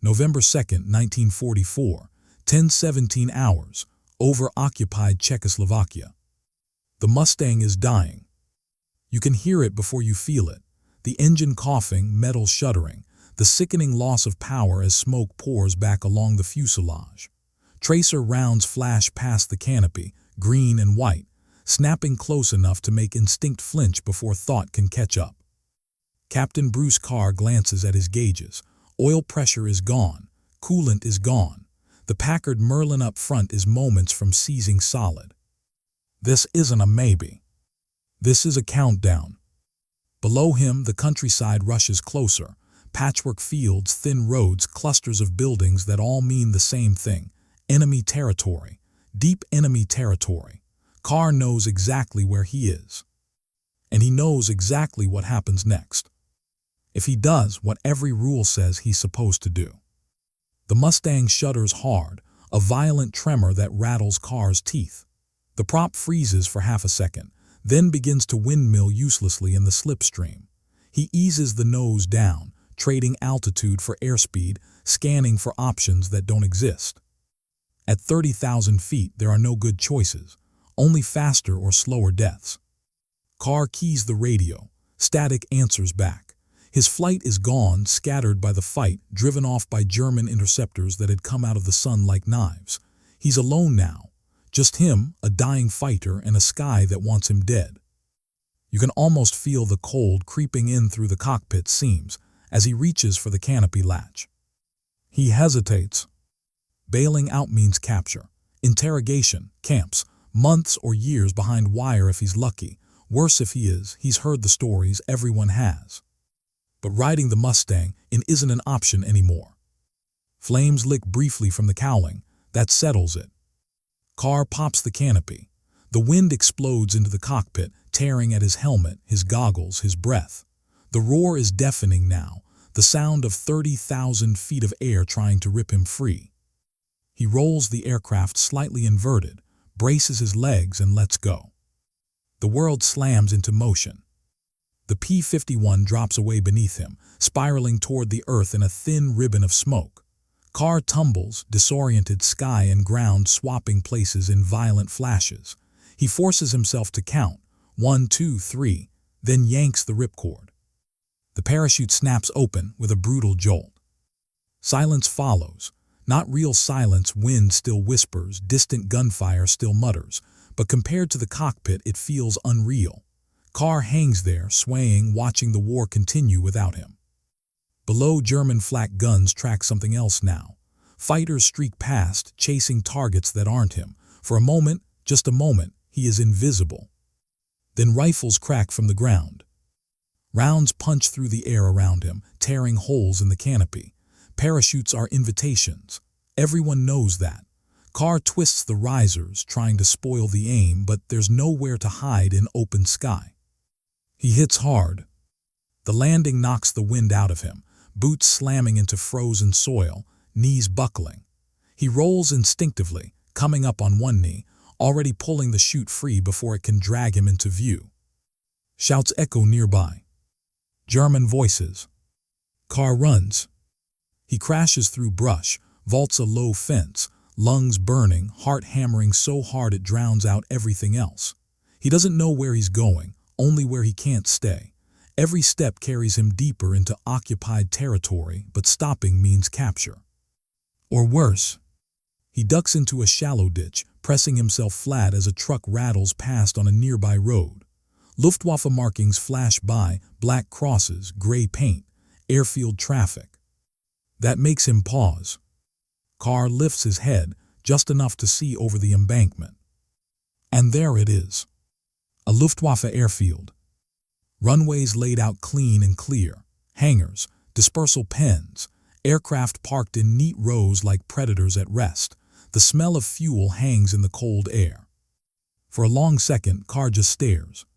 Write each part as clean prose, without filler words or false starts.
November 2, 1944, 10:17 hours, over occupied Czechoslovakia. The Mustang is dying. You can hear it before you feel it, the engine coughing, metal shuddering, the sickening loss of power as smoke pours back along the fuselage. Tracer rounds flash past the canopy, green and white, snapping close enough to make instinct flinch before thought can catch up. Captain Bruce Carr glances at his gauges. Oil pressure is gone. Coolant is gone. The Packard Merlin up front is moments from seizing solid. This isn't a maybe. This is a countdown. Below him, the countryside rushes closer. Patchwork fields, thin roads, clusters of buildings that all mean the same thing. Enemy territory. Deep enemy territory. Carr knows exactly where he is. And he knows exactly what happens next. If he does what every rule says he's supposed to do. The Mustang shudders hard, a violent tremor that rattles Carr's teeth. The prop freezes for half a second, then begins to windmill uselessly in the slipstream. He eases the nose down, trading altitude for airspeed, scanning for options that don't exist. At 30,000 feet, there are no good choices, only faster or slower deaths. Carr keys the radio. Static answers back. His flight is gone, scattered by the fight, driven off by German interceptors that had come out of the sun like knives. He's alone now. Just him, a dying fighter, and a sky that wants him dead. You can almost feel the cold creeping in through the cockpit seams as he reaches for the canopy latch. He hesitates. Bailing out means capture, interrogation, camps, months or years behind wire if he's lucky. Worse if he is, he's heard the stories everyone has. But riding the Mustang isn't an option anymore. Flames lick briefly from the cowling. That settles it. Carr pops the canopy. The wind explodes into the cockpit, tearing at his helmet, his goggles, his breath. The roar is deafening now, the sound of 30,000 feet of air trying to rip him free. He rolls the aircraft slightly inverted, braces his legs, and lets go. The world slams into motion. The P-51 drops away beneath him, spiraling toward the earth in a thin ribbon of smoke. Carr tumbles, disoriented, sky and ground swapping places in violent flashes. He forces himself to count, 1, 2, 3, then yanks the ripcord. The parachute snaps open with a brutal jolt. Silence follows. Not real silence, wind still whispers, distant gunfire still mutters, but compared to the cockpit it feels unreal. Carr hangs there, swaying, watching the war continue without him. Below, German flak guns track something else now. Fighters streak past, chasing targets that aren't him. For a moment, just a moment, he is invisible. Then rifles crack from the ground. Rounds punch through the air around him, tearing holes in the canopy. Parachutes are invitations. Everyone knows that. Carr twists the risers, trying to spoil the aim, but there's nowhere to hide in open sky. He hits hard. The landing knocks the wind out of him, boots slamming into frozen soil, knees buckling. He rolls instinctively, coming up on one knee, already pulling the chute free before it can drag him into view. Shouts echo nearby. German voices. Carr runs. He crashes through brush, vaults a low fence, lungs burning, heart hammering so hard it drowns out everything else. He doesn't know where he's going, only where he can't stay. Every step carries him deeper into occupied territory, but stopping means capture. Or worse. He ducks into a shallow ditch, pressing himself flat as a truck rattles past on a nearby road. Luftwaffe markings flash by, black crosses, gray paint, airfield traffic. That makes him pause. Carr lifts his head, just enough to see over the embankment. And there it is. A Luftwaffe airfield. Runways laid out clean and clear. Hangars, dispersal pens, aircraft parked in neat rows like predators at rest. The smell of fuel hangs in the cold air. For a long second, Carr just stares.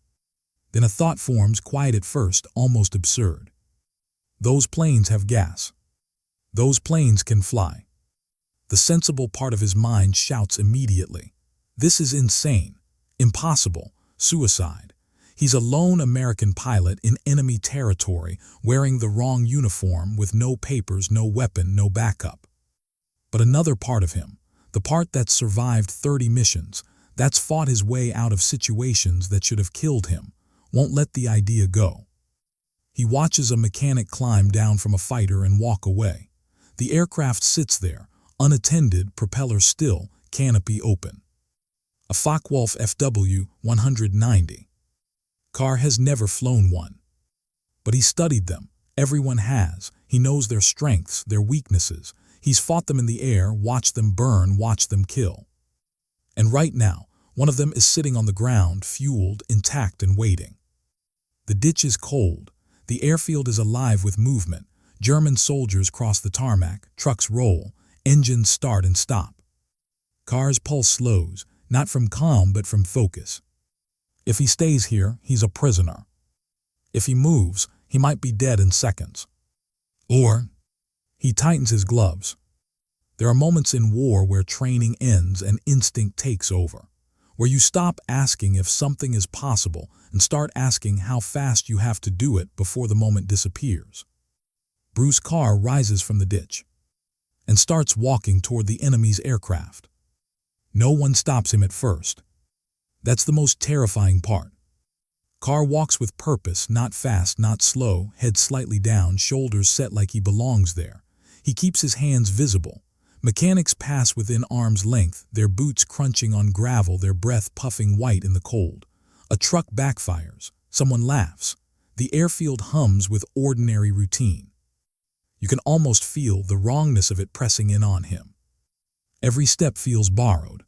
Then a thought forms, quiet at first, almost absurd. Those planes have gas. Those planes can fly. The sensible part of his mind shouts immediately. This is insane. Impossible. Suicide. He's a lone American pilot in enemy territory, wearing the wrong uniform with no papers, no weapon, no backup. But another part of him, the part that's survived 30 missions, that's fought his way out of situations that should have killed him, won't let the idea go. He watches a mechanic climb down from a fighter and walk away. The aircraft sits there, unattended, propeller still, canopy open. A Focke-Wulf FW-190. Carr has never flown one. But he studied them. Everyone has. He knows their strengths, their weaknesses. He's fought them in the air, watched them burn, watched them kill. And right now, one of them is sitting on the ground, fueled, intact, and waiting. The ditch is cold. The airfield is alive with movement. German soldiers cross the tarmac, trucks roll, engines start and stop. Carr's pulse slows, not from calm but from focus. If he stays here, he's a prisoner. If he moves, he might be dead in seconds. Or he tightens his gloves. There are moments in war where training ends and instinct takes over, where you stop asking if something is possible and start asking how fast you have to do it before the moment disappears. Bruce Carr rises from the ditch and starts walking toward the enemy's aircraft. No one stops him at first. That's the most terrifying part. Carr walks with purpose, not fast, not slow, head slightly down, shoulders set like he belongs there. He keeps his hands visible. Mechanics pass within arm's length, their boots crunching on gravel, their breath puffing white in the cold. A truck backfires. Someone laughs. The airfield hums with ordinary routine. You can almost feel the wrongness of it pressing in on him. Every step feels borrowed.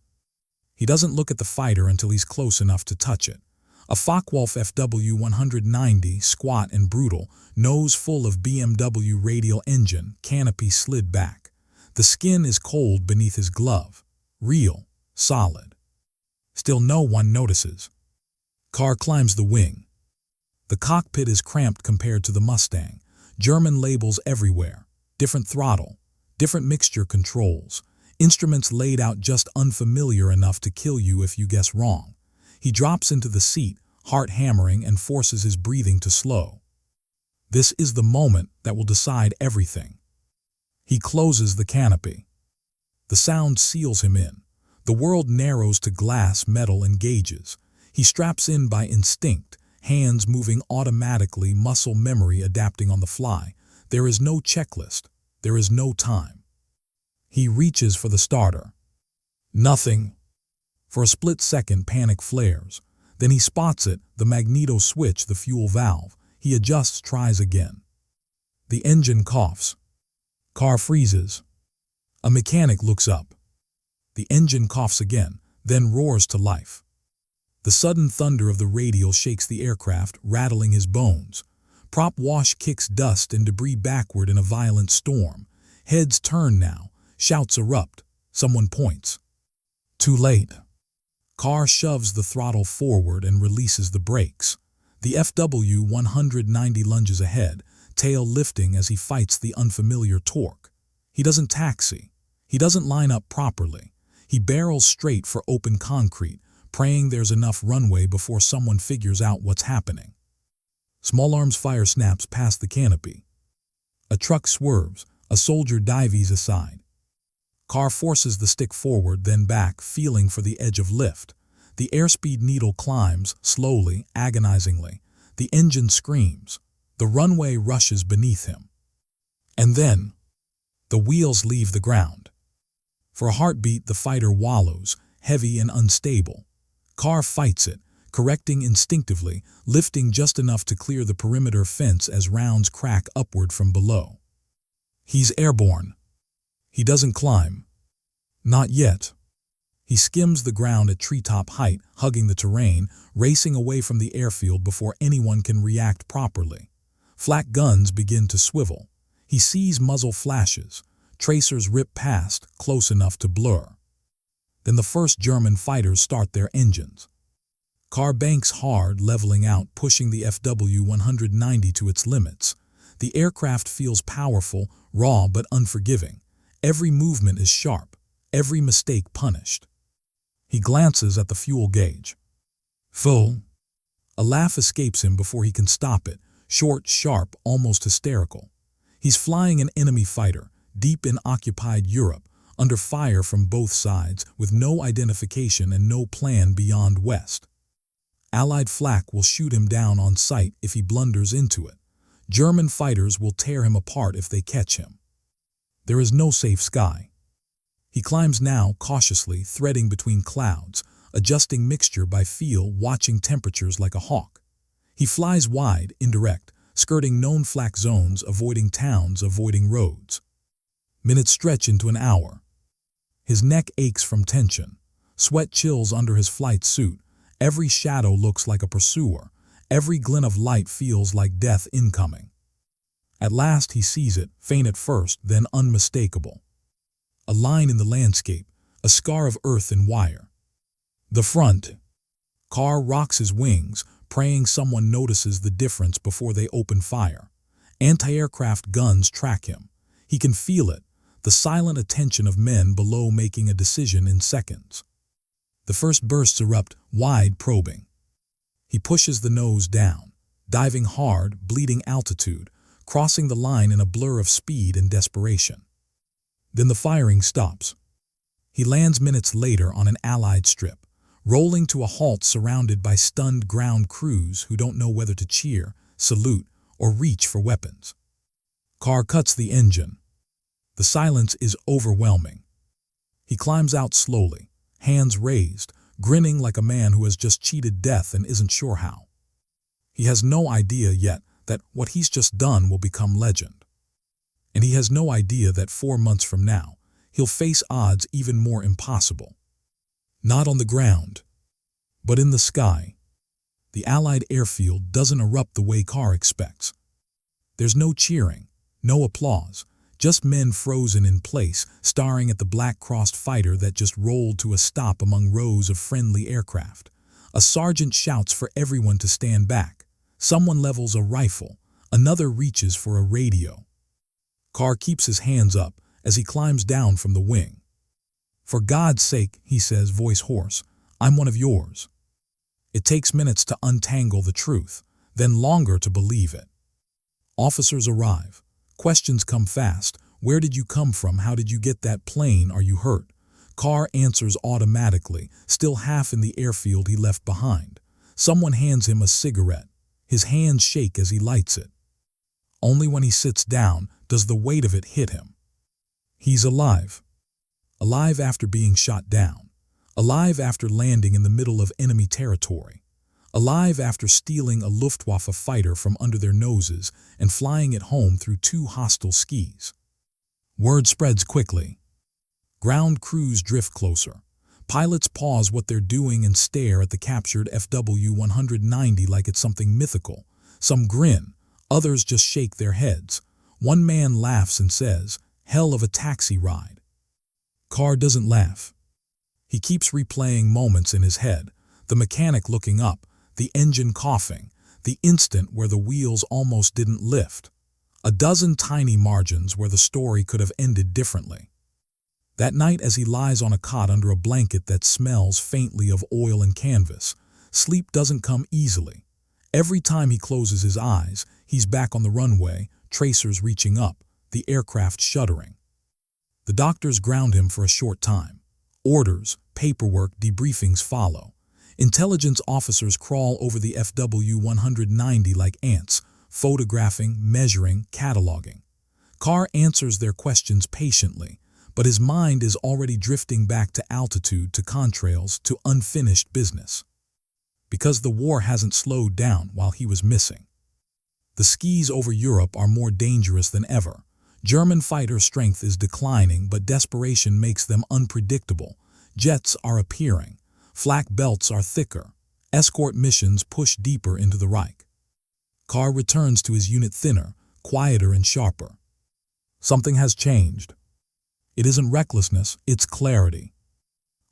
He doesn't look at the fighter until he's close enough to touch it. A Focke-Wulf FW-190, squat and brutal, nose full of BMW radial engine, canopy slid back. The skin is cold beneath his glove. Real, solid. Still no one notices. Carr climbs the wing. The cockpit is cramped compared to the Mustang. German labels everywhere. Different throttle. Different mixture controls. Instruments laid out just unfamiliar enough to kill you if you guess wrong. He drops into the seat, heart hammering, and forces his breathing to slow. This is the moment that will decide everything. He closes the canopy. The sound seals him in. The world narrows to glass, metal, and gauges. He straps in by instinct, hands moving automatically, muscle memory adapting on the fly. There is no checklist. There is no time. He reaches for the starter. Nothing. For a split second, panic flares. Then he spots it, the magneto switch, the fuel valve. He adjusts, tries again. The engine coughs. Carr freezes. A mechanic looks up. The engine coughs again, then roars to life. The sudden thunder of the radial shakes the aircraft, rattling his bones. Prop wash kicks dust and debris backward in a violent storm. Heads turn now. Shouts erupt. Someone points. Too late. Carr shoves the throttle forward and releases the brakes. The FW-190 lunges ahead, tail lifting as he fights the unfamiliar torque. He doesn't taxi. He doesn't line up properly. He barrels straight for open concrete, praying there's enough runway before someone figures out what's happening. Small arms fire snaps past the canopy. A truck swerves. A soldier dives aside. Carr forces the stick forward, then back, feeling for the edge of lift. The airspeed needle climbs, slowly, agonizingly. The engine screams. The runway rushes beneath him. And then, the wheels leave the ground. For a heartbeat, the fighter wallows, heavy and unstable. Carr fights it, correcting instinctively, lifting just enough to clear the perimeter fence as rounds crack upward from below. He's airborne. He doesn't climb. Not yet. He skims the ground at treetop height, hugging the terrain, racing away from the airfield before anyone can react properly. Flak guns begin to swivel. He sees muzzle flashes. Tracers rip past, close enough to blur. Then the first German fighters start their engines. Carr banks hard, leveling out, pushing the FW-190 to its limits. The aircraft feels powerful, raw but unforgiving. Every movement is sharp, every mistake punished. He glances at the fuel gauge. Full. A laugh escapes him before he can stop it, short, sharp, almost hysterical. He's flying an enemy fighter, deep in occupied Europe, under fire from both sides, with no identification and no plan beyond west. Allied flak will shoot him down on sight if he blunders into it. German fighters will tear him apart if they catch him. There is no safe sky. He climbs now cautiously, threading between clouds, adjusting mixture by feel, watching temperatures like a hawk. He flies wide, indirect, skirting known flak zones, avoiding towns, avoiding roads. Minutes stretch into an hour. His neck aches from tension. Sweat chills under his flight suit. Every shadow looks like a pursuer. Every glint of light feels like death incoming. At last he sees it, faint at first, then unmistakable. A line in the landscape, a scar of earth and wire. The front. Carr rocks his wings, praying someone notices the difference before they open fire. Anti-aircraft guns track him. He can feel it, the silent attention of men below making a decision in seconds. The first bursts erupt, wide, probing. He pushes the nose down, diving hard, bleeding altitude, crossing the line in a blur of speed and desperation. Then the firing stops. He lands minutes later on an Allied strip, rolling to a halt surrounded by stunned ground crews who don't know whether to cheer, salute, or reach for weapons. Carr cuts the engine. The silence is overwhelming. He climbs out slowly, hands raised, grinning like a man who has just cheated death and isn't sure how. He has no idea yet that what he's just done will become legend. And he has no idea that 4 months from now, he'll face odds even more impossible. Not on the ground, but in the sky. The Allied airfield doesn't erupt the way Carr expects. There's no cheering, no applause, just men frozen in place, staring at the black-crossed fighter that just rolled to a stop among rows of friendly aircraft. A sergeant shouts for everyone to stand back. Someone levels a rifle. Another reaches for a radio. Carr keeps his hands up as he climbs down from the wing. "For God's sake," he says, voice hoarse, "I'm one of yours." It takes minutes to untangle the truth, then longer to believe it. Officers arrive. Questions come fast. Where did you come from? How did you get that plane? Are you hurt? Carr answers automatically, still half in the airfield he left behind. Someone hands him a cigarette. His hands shake as he lights it. Only when he sits down does the weight of it hit him. He's alive. Alive after being shot down. Alive after landing in the middle of enemy territory. Alive after stealing a Luftwaffe fighter from under their noses and flying it home through 2 hostile skis. Word spreads quickly. Ground crews drift closer. Pilots pause what they're doing and stare at the captured FW-190 like it's something mythical. Some grin, others just shake their heads. One man laughs and says, "Hell of a taxi ride." Carr doesn't laugh. He keeps replaying moments in his head, the mechanic looking up, the engine coughing, the instant where the wheels almost didn't lift. A dozen tiny margins where the story could have ended differently. That night as he lies on a cot under a blanket that smells faintly of oil and canvas, sleep doesn't come easily. Every time he closes his eyes, he's back on the runway, tracers reaching up, the aircraft shuddering. The doctors ground him for a short time. Orders, paperwork, debriefings follow. Intelligence officers crawl over the FW-190 like ants, photographing, measuring, cataloging. Carr answers their questions patiently, but his mind is already drifting back to altitude, to contrails, to unfinished business. Because the war hasn't slowed down while he was missing. The skis over Europe are more dangerous than ever. German fighter strength is declining, but desperation makes them unpredictable. Jets are appearing. Flak belts are thicker. Escort missions push deeper into the Reich. Carr returns to his unit thinner, quieter and sharper. Something has changed. It isn't recklessness, it's clarity.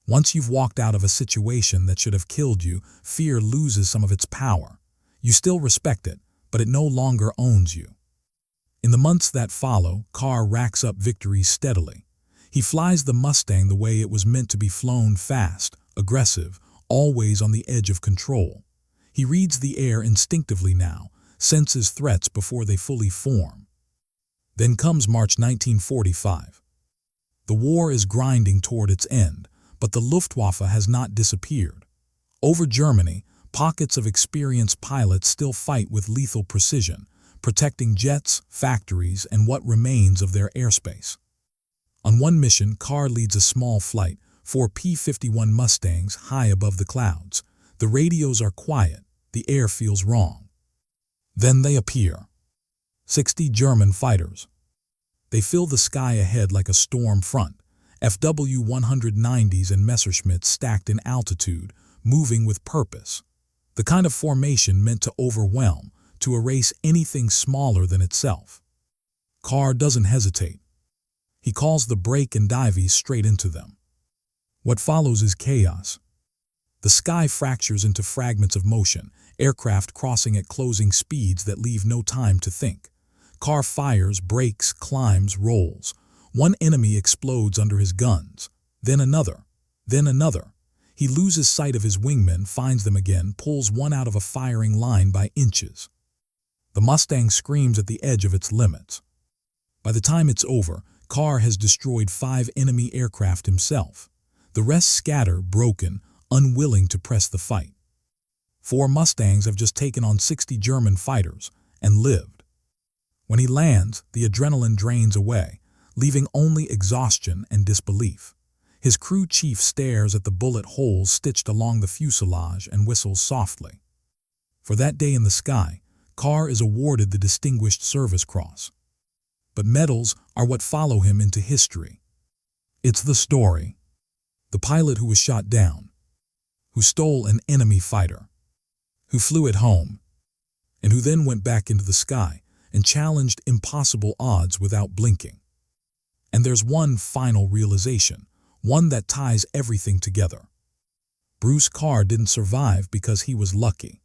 Once you've walked out of a situation that should have killed you, fear loses some of its power. You still respect it, but it no longer owns you. In the months that follow, Carr racks up victories steadily. He flies the Mustang the way it was meant to be flown, fast, aggressive, always on the edge of control. He reads the air instinctively now, senses threats before they fully form. Then comes March 1945. The war is grinding toward its end, but the Luftwaffe has not disappeared. Over Germany, pockets of experienced pilots still fight with lethal precision, protecting jets, factories, and what remains of their airspace. On one mission, Carr leads a small flight, 4 P-51 Mustangs high above the clouds. The radios are quiet, the air feels wrong. Then they appear. 60 German fighters. They fill the sky ahead like a storm front, FW-190s and Messerschmitts stacked in altitude, moving with purpose. The kind of formation meant to overwhelm, to erase anything smaller than itself. Carr doesn't hesitate. He calls the brake and dives straight into them. What follows is chaos. The sky fractures into fragments of motion, aircraft crossing at closing speeds that leave no time to think. Carr fires, brakes, climbs, rolls. One enemy explodes under his guns, then another, then another. He loses sight of his wingmen, finds them again, pulls one out of a firing line by inches. The Mustang screams at the edge of its limits. By the time it's over, Carr has destroyed 5 enemy aircraft himself. The rest scatter, broken, unwilling to press the fight. 4 Mustangs have just taken on 60 German fighters and lived. When he lands, the adrenaline drains away, leaving only exhaustion and disbelief. His crew chief stares at the bullet holes stitched along the fuselage and whistles softly. For that day in the sky, Carr is awarded the Distinguished Service Cross. But medals are what follow him into history. It's the story. The pilot who was shot down, who stole an enemy fighter, who flew it home, and who then went back into the sky and challenged impossible odds without blinking. And there's one final realization, one that ties everything together. Bruce Carr didn't survive because he was lucky.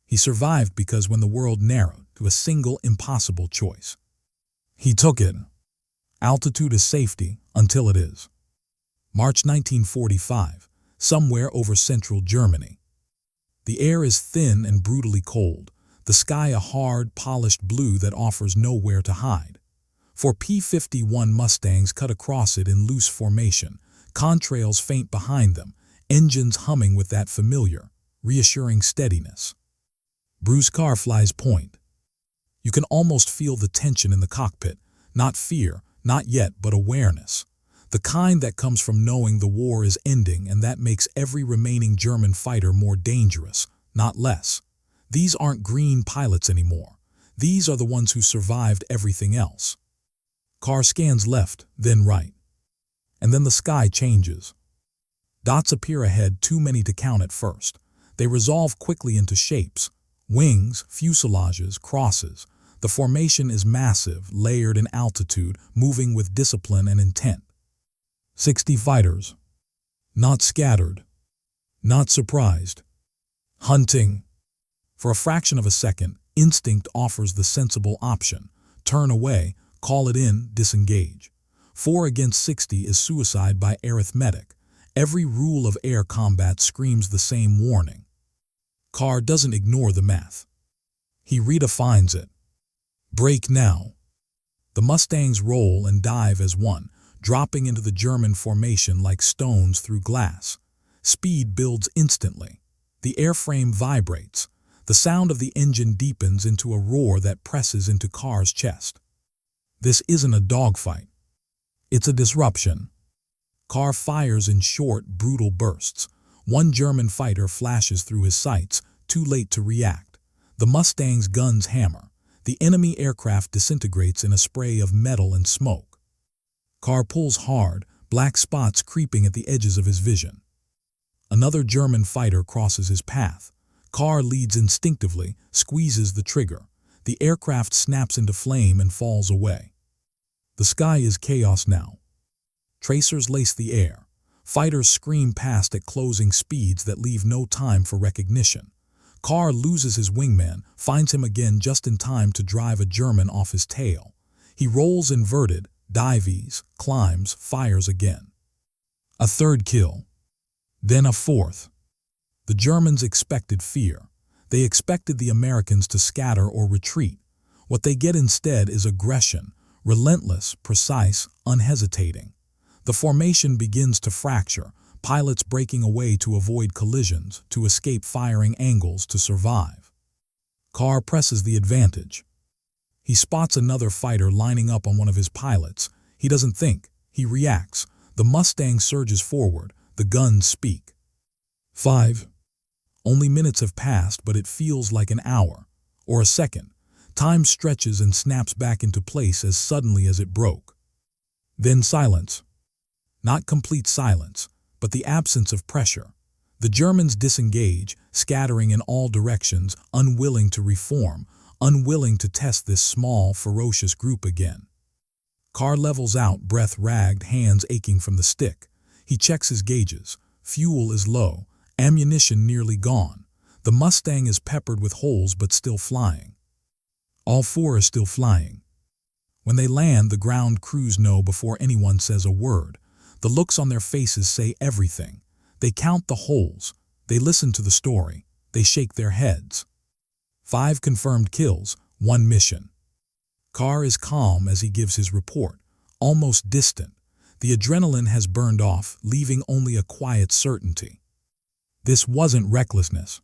He survived because when the world narrowed to a single impossible choice, he took it. Altitude is safety until it is. March 1945, somewhere over central Germany. The air is thin and brutally cold, the sky a hard, polished blue that offers nowhere to hide. 4 P-51 Mustangs cut across it in loose formation, contrails faint behind them, engines humming with that familiar, reassuring steadiness. Bruce Carr flies point. You can almost feel the tension in the cockpit, not fear, not yet, but awareness. The kind that comes from knowing the war is ending and that makes every remaining German fighter more dangerous, not less. These aren't green pilots anymore. These are the ones who survived everything else. Carr scans left, then right. And then the sky changes. Dots appear ahead, too many to count at first. They resolve quickly into shapes. Wings, fuselages, crosses. The formation is massive, layered in altitude, moving with discipline and intent. 60 fighters. Not scattered. Not surprised. Hunting. For a fraction of a second, instinct offers the sensible option. Turn away, call it in, disengage. 4 against 60 is suicide by arithmetic. Every rule of air combat screams the same warning. Carr doesn't ignore the math. He redefines it. Brake now. The Mustangs roll and dive as one, dropping into the German formation like stones through glass. Speed builds instantly. The airframe vibrates. The sound of the engine deepens into a roar that presses into Carr's chest. This isn't a dogfight. It's a disruption. Carr fires in short, brutal bursts. One German fighter flashes through his sights, too late to react. The Mustang's guns hammer. The enemy aircraft disintegrates in a spray of metal and smoke. Carr pulls hard, black spots creeping at the edges of his vision. Another German fighter crosses his path. Carr leads instinctively, squeezes the trigger. The aircraft snaps into flame and falls away. The sky is chaos now. Tracers lace the air. Fighters scream past at closing speeds that leave no time for recognition. Carr loses his wingman, finds him again just in time to drive a German off his tail. He rolls inverted, dives, climbs, fires again. A third kill. Then a fourth. The Germans expected fear. They expected the Americans to scatter or retreat. What they get instead is aggression, relentless, precise, unhesitating. The formation begins to fracture, pilots breaking away to avoid collisions, to escape firing angles, to survive. Carr presses the advantage. He spots another fighter lining up on one of his pilots. He doesn't think, he reacts. The Mustang surges forward, the guns speak. 5. Only minutes have passed, but it feels like an hour, or a second. Time stretches and snaps back into place as suddenly as it broke. Then silence. Not complete silence, but the absence of pressure. The Germans disengage, scattering in all directions, unwilling to reform, unwilling to test this small, ferocious group again. Carr levels out, breath ragged, hands aching from the stick. He checks his gauges. Fuel is low, ammunition nearly gone. The Mustang is peppered with holes but still flying. All four are still flying. When they land, the ground crews know before anyone says a word. The looks on their faces say everything. They count the holes. They listen to the story. They shake their heads. 5 confirmed kills, 1 mission. Carr is calm as he gives his report, almost distant. The adrenaline has burned off, leaving only a quiet certainty. This wasn't recklessness.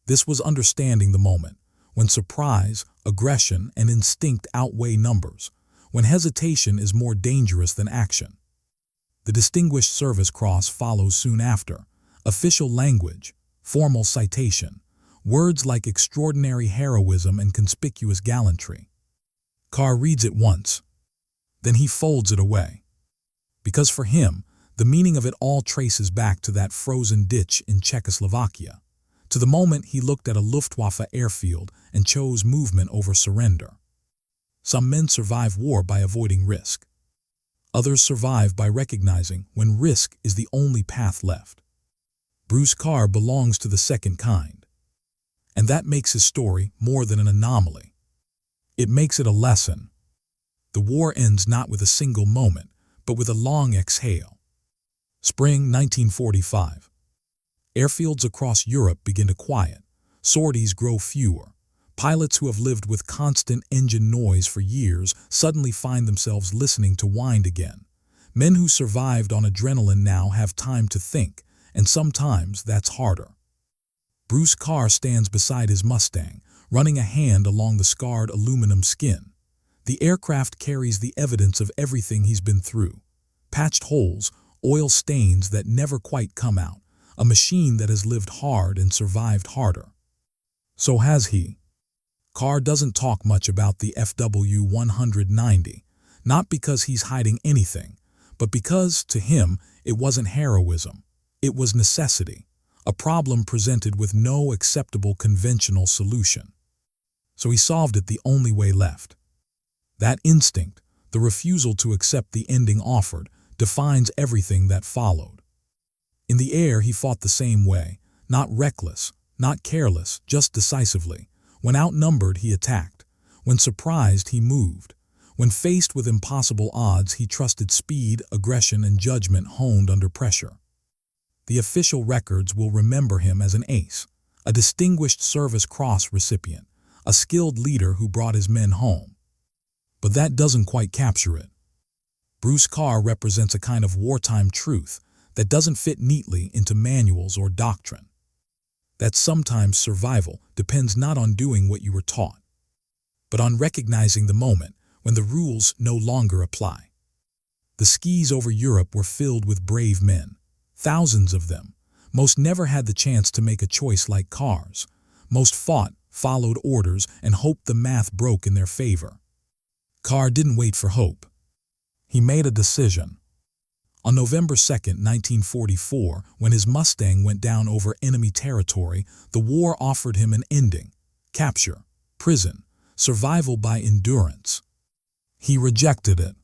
This was understanding the moment, when surprise, aggression, and instinct outweigh numbers, when hesitation is more dangerous than action. The Distinguished Service Cross follows soon after. Official language, formal citation, words like extraordinary heroism and conspicuous gallantry. Carr reads it once. Then he folds it away. Because for him, the meaning of it all traces back to that frozen ditch in Czechoslovakia, to the moment he looked at a Luftwaffe airfield and chose movement over surrender. Some men survive war by avoiding risk. Others survive by recognizing when risk is the only path left. Bruce Carr belongs to the second kind. And that makes his story more than an anomaly. It makes it a lesson. The war ends not with a single moment, but with a long exhale. Spring 1945. Airfields across Europe begin to quiet. Sorties grow fewer. Pilots who have lived with constant engine noise for years suddenly find themselves listening to wind again. Men who survived on adrenaline now have time to think, and sometimes that's harder. Bruce Carr stands beside his Mustang, running a hand along the scarred aluminum skin. The aircraft carries the evidence of everything he's been through. Patched holes, oil stains that never quite come out, a machine that has lived hard and survived harder. So has he. Carr doesn't talk much about the FW-190, not because he's hiding anything, but because, to him, it wasn't heroism. It was necessity, a problem presented with no acceptable conventional solution. So he solved it the only way left. That instinct, the refusal to accept the ending offered, defines everything that followed. In the air, he fought the same way, not reckless, not careless, just decisively. When outnumbered, he attacked. When surprised, he moved. When faced with impossible odds, he trusted speed, aggression, and judgment honed under pressure. The official records will remember him as an ace, a Distinguished Service Cross recipient, a skilled leader who brought his men home. But that doesn't quite capture it. Bruce Carr represents a kind of wartime truth that doesn't fit neatly into manuals or doctrine. That sometimes survival depends not on doing what you were taught, but on recognizing the moment when the rules no longer apply. The skies over Europe were filled with brave men, thousands of them. Most never had the chance to make a choice like Carr's. Most fought, followed orders, and hoped the math broke in their favor. Carr didn't wait for hope. He made a decision. On November 2, 1944, when his Mustang went down over enemy territory, the war offered him an ending: capture, prison, survival by endurance. He rejected it.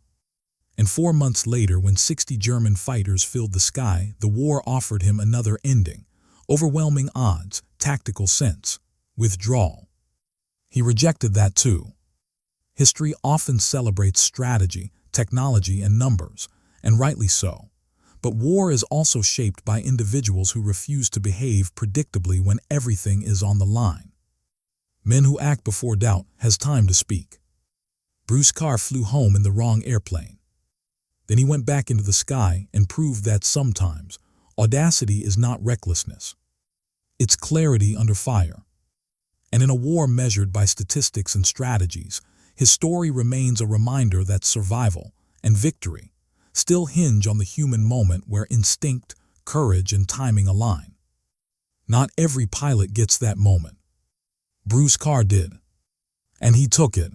And 4 months later, when 60 German fighters filled the sky, the war offered him another ending: overwhelming odds, tactical sense, withdrawal. He rejected that too. History often celebrates strategy, technology, and numbers, and rightly so. But war is also shaped by individuals who refuse to behave predictably when everything is on the line. Men who act before doubt has time to speak. Bruce Carr flew home in the wrong airplane. Then he went back into the sky and proved that sometimes audacity is not recklessness. It's clarity under fire. And in a war measured by statistics and strategies, his story remains a reminder that survival and victory still hinge on the human moment where instinct, courage, and timing align. Not every pilot gets that moment. Bruce Carr did. And he took it.